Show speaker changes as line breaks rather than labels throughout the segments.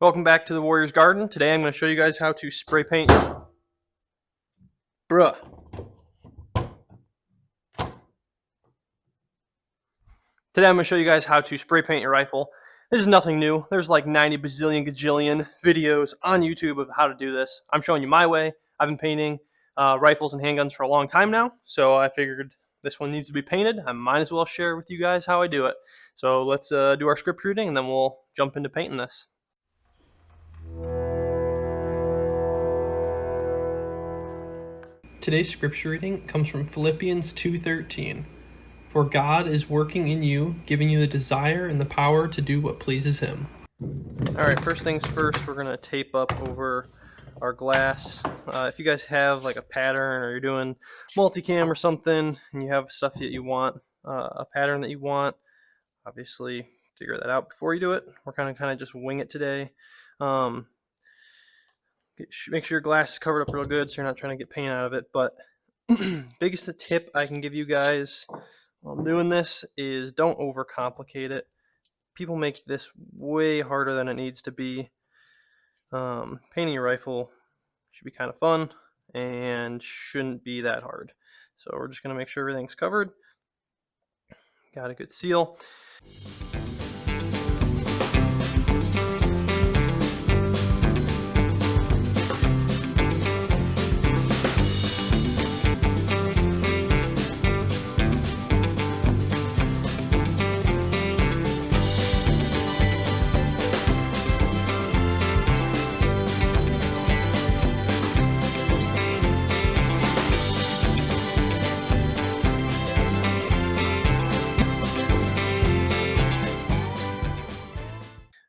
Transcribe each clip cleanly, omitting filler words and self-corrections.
Welcome back to the Warrior's Garden. Today I'm going to show you guys how to spray paint. Bruh. Today I'm going to show you guys how to spray paint your rifle. This is nothing new. There's like 90 bazillion gajillion videos on YouTube of how to do this. I'm showing you my way. I've been painting rifles and handguns for a long time now, so I figured this one needs to be painted. I might as well share with you guys how I do it. So let's do our script shooting and then we'll jump into painting this. Today's scripture reading comes from Philippians 2:13. For God is working in you, giving you the desire and the power to do what pleases Him. Alright, first things first, we're going to tape up over our glass. If you guys have like a pattern or you're doing multicam or something and you have stuff that you want, a pattern that you want, obviously figure that out before you do it. We're kind of just wing it today. Make sure your glass is covered up real good so you're not trying to get paint out of it. But biggest tip I can give you guys while I'm doing this is don't overcomplicate it. People make this way harder than it needs to be. Painting your rifle should be kind of fun and shouldn't be that hard. So we're just going to make sure everything's covered. Got a good seal.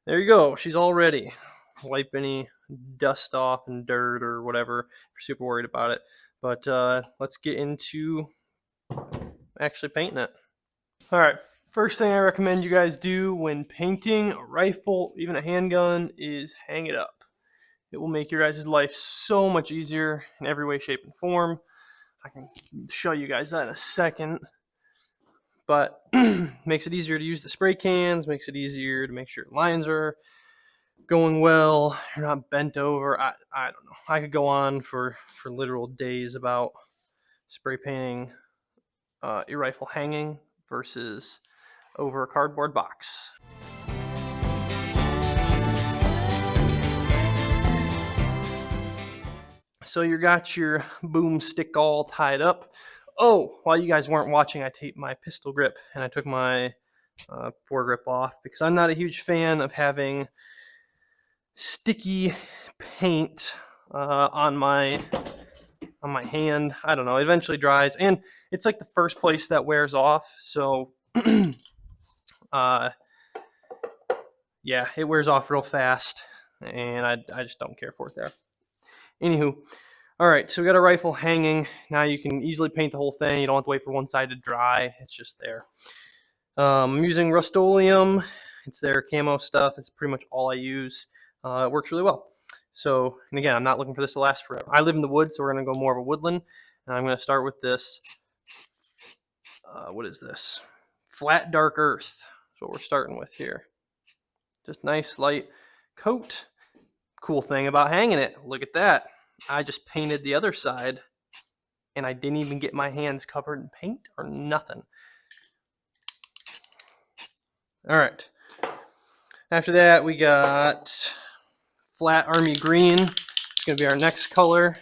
There you go. She's all ready. Wipe any dust off and dirt or whatever if you're super worried about it. But let's get into actually painting it. Alright, first thing I recommend you guys do when painting a rifle, even a handgun, is hang it up. It will make your guys' life so much easier in every way, shape, and form. I can show you guys that in a second. But makes it easier to use the spray cans, makes it easier to make sure lines are going well, you're not bent over. I don't know. I could go on for literal days about spray painting your rifle hanging versus over a cardboard box. So you got your boomstick all tied up. Oh, while you guys weren't watching, I taped my pistol grip and I took my foregrip off because I'm not a huge fan of having sticky paint on my hand. I don't know. It eventually dries, and it's like the first place that wears off. So, yeah, it wears off real fast, and I just don't care for it there. Anywho. Alright, so we got a rifle hanging. Now you can easily paint the whole thing. You don't have to wait for one side to dry. It's just there. I'm using Rust-Oleum. It's their camo stuff. It's pretty much all I use. It works really well. So, and again, I'm not looking for this to last forever. I live in the woods, so we're going to go more of a woodland. And I'm going to start with this. What is this? Flat Dark Earth. That's what we're starting with here. Just nice light coat. Cool thing about hanging it. Look at that. I just painted the other side and I didn't even get my hands covered in paint or nothing. Alright. After that we got Flat Army Green. It's going to be our next color.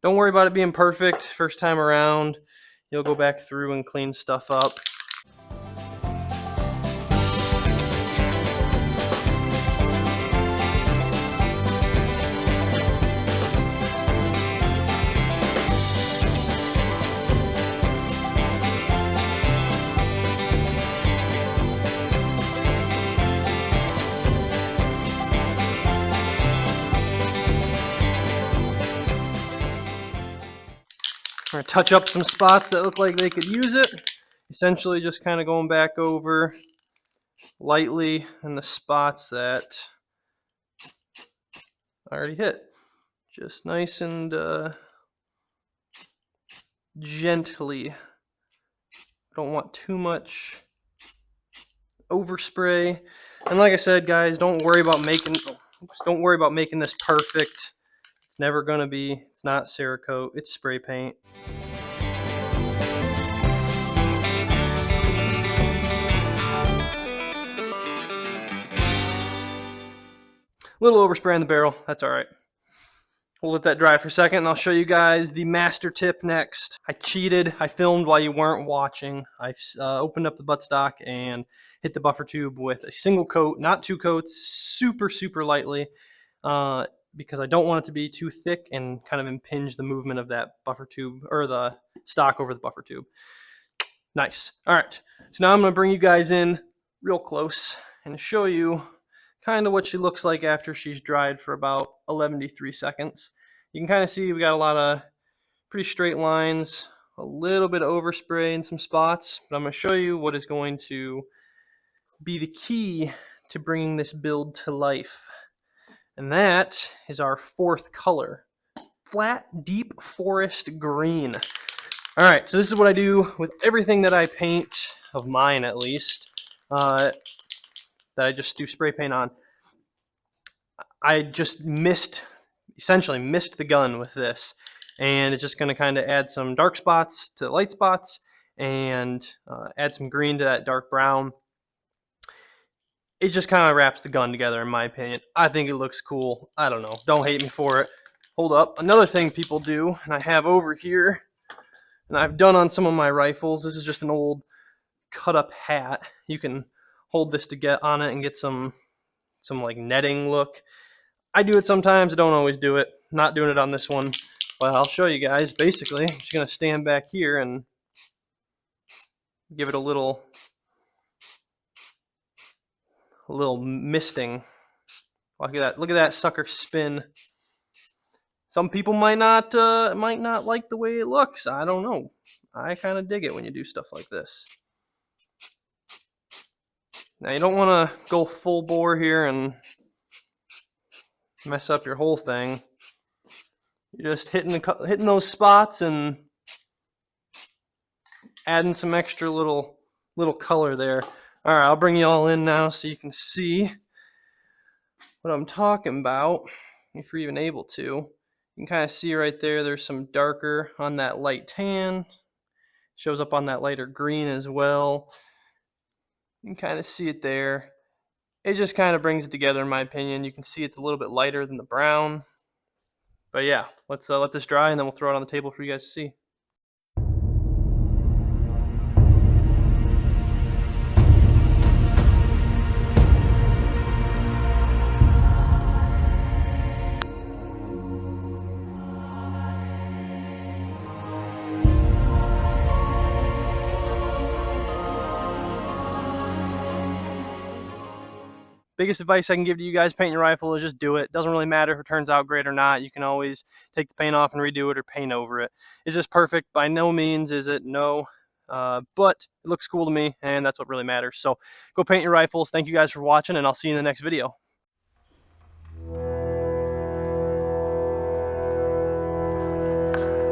Don't worry about it being perfect first time around. You'll go back through and clean stuff up. We're going to touch up some spots that look like they could use it. Essentially just kind of going back over lightly in the spots that I already hit. Just nice and gently. Don't want too much overspray. And like I said, guys, don't worry about making this perfect. It's never gonna be. It's not Cerakote. It's spray paint. A little overspray in the barrel. That's all right. We'll let that dry for a second, and I'll show you guys the master tip next. I cheated. I filmed while you weren't watching. I opened up the buttstock and hit the buffer tube with a single coat, not two coats, super, super lightly, because I don't want it to be too thick and kind of impinge the movement of that buffer tube, or the stock over the buffer tube. Nice. All right. So now I'm going to bring you guys in real close and show you kind of what she looks like after she's dried for about 11 seconds. You can kind of see we got a lot of pretty straight lines, a little bit of overspray in some spots, but I'm going to show you what is going to be the key to bringing this build to life. And that is our fourth color, flat deep forest green. All right, so this is what I do with everything that I paint, of mine at least, that I just do spray paint on. I just essentially missed the gun with this, and it's just going to kind of add some dark spots to light spots and add some green to that dark brown. It just kind of wraps the gun together, in my opinion. I think it looks cool. I don't know. Don't hate me for it. Hold up. Another thing people do, and I have over here, and I've done on some of my rifles, this is just an old cut up hat. You can hold this to get on it and get some like netting look. I do it sometimes, I don't always do it. Not doing it on this one, but I'll show you guys. Basically, I'm just going to stand back here and give it a little misting. Look at that sucker spin. Some people might not like the way it looks. I don't know. I kind of dig it when you do stuff like this. Now you don't want to go full bore here and mess up your whole thing. You're just hitting those spots and adding some extra little color there. All right, I'll bring you all in now so you can see what I'm talking about, if you're even able to. You can kind of see right there, there's some darker on that light tan. Shows up on that lighter green as well. You can kind of see it there. It just kind of brings it together, in my opinion. You can see it's a little bit lighter than the brown. But yeah, let's let this dry, and then we'll throw it on the table for you guys to see. Biggest advice I can give to you guys painting your rifle is just do it. Doesn't really matter if it turns out great or not. You can always take the paint off and redo it or paint over it. Is this perfect? By no means is it. No. But it looks cool to me, and that's what really matters. So go paint your rifles. Thank you guys for watching, and I'll see you in the next video.